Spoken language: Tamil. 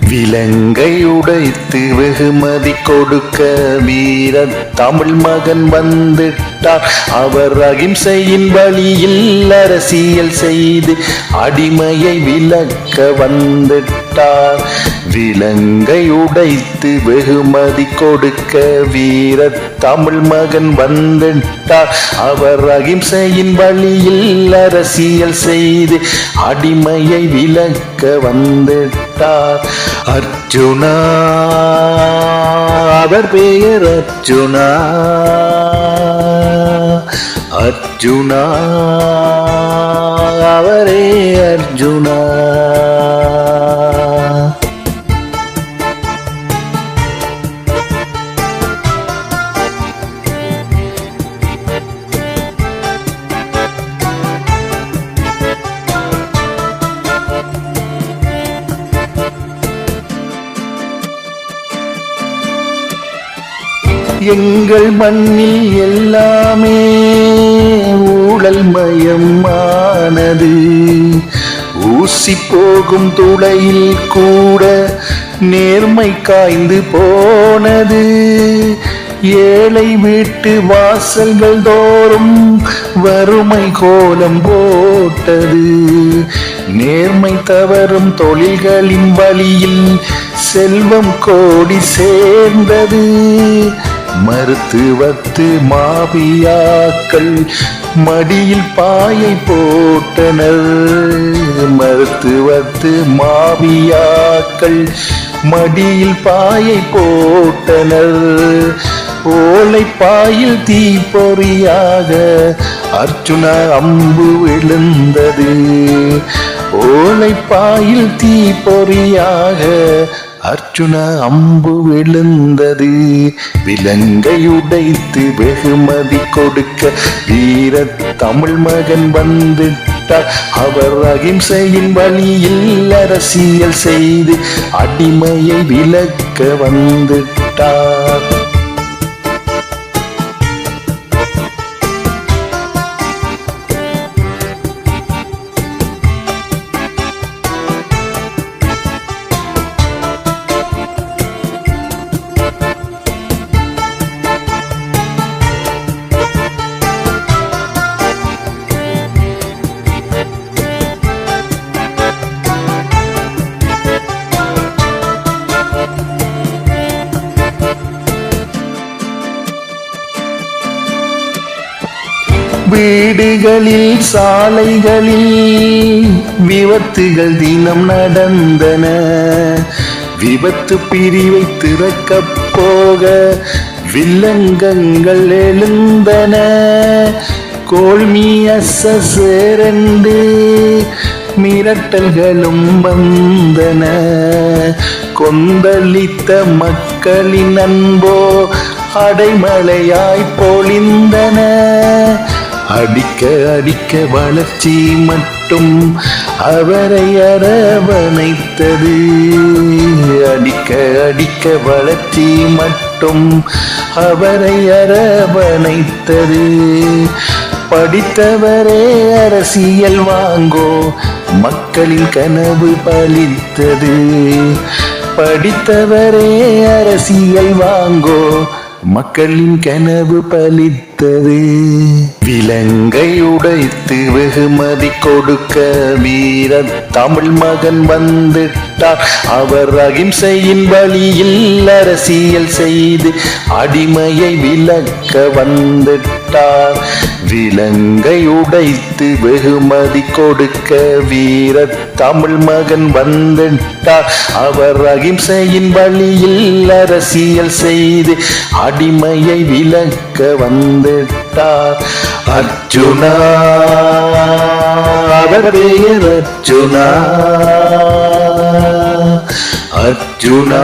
விலங்கை உடைத்து வெகுமதி கொடுக்க வீர தமிழ் மகன் வந்துட்டார். அவர் அகிம்சையின் வழியில் அரசியல் செய்து அடிமையை விலக்க வந்துட்டார். விலங்கை உடைத்து வெகுமதி கொடுக்க வீர தமிழ் மகன் வந்துட்டார். அவர் அகிம்சையின் வழியில் அரசியல் செய்து அடிமையை விலக்க வந்துட்டார். அர்ஜுனா, அவர் பெயர் அர்ஜுனா. அர்ஜுனா, அவரே அர்ஜுனா. எங்கள் மண்ணில் எல்லாமே ஊழல் மயமானது. ஊசி போகும் துளையில் கூட நேர்மை காய்ந்து போனது. ஏழை வீட்டு வாசல்கள் தோறும் வறுமை கோலம் போட்டது. நேர்மை தவறும் தொழில்களின் வழியில் செல்வம் கோடி சேர்ந்தது. மருத்துவத்து மாபியாக்கள் மடியில் பாயை போட்டனர். மருத்துவத்து மாபியாக்கள் மடியில் பாயை போட்டனர். ஓலை பாயில் தீப்பொறியாக அர்ஜுனா அம்பு விழுந்தது. ஓலை பாயில் தீப்பொறியாக அர்ஜுனா அம்பு விழுந்தது. விலங்கை உடைத்து வெகுமதி கொடுக்க வீர தமிழ் மகன் வந்துட்டார். அவர் அகிம்சையின் வழியில் அரசியல் செய்து அடிமையை விலக்க வந்துட்டார். வீடுகளில் சாலைகளில் விபத்துகள் தினம் நடந்தன. விபத்து பிரிவை திறக்க போக வில்லங்கங்கள் எழுந்தன. கோல்மியசேரண்டு மிரட்டல்களும் வந்தன. கொந்தளித்த மக்களின் அன்போ அடைமழையாய் பொழிந்தன. அடிக்க அடிக்க வளர்ச்சி மட்டும் அவரை அரவணைத்தது. அடிக்க அடிக்க வளர்ச்சி மட்டும் அவரை அரவணைத்தது. படித்தவரே அரசியல் வாங்கோ மக்களின் கனவு பலித்தது. படித்தவரே அரசியல் வாங்கோ மக்களின் கனவு பலித்தது. விலங்கை உடைத்து வெகுமதி கொடுக்க வீர தமிழ் மகன் வந்துட்டார். அவர் அகிம்சையின் வழியில் அரசியல் செய்து அடிமையை விலக்க வந்துட்டார். விலங்கை உடைத்து வெகுமதி கொடுக்க வீர தமிழ் மகன் வந்துட்டார். அவர் அகிம்சையின் வழியில் அரசியல் செய்து அடிமையை விலக்க வந்துட்டார். அர்ஜுனா, அவர் பெயர் அர்ஜுனா. அர்ஜுனா.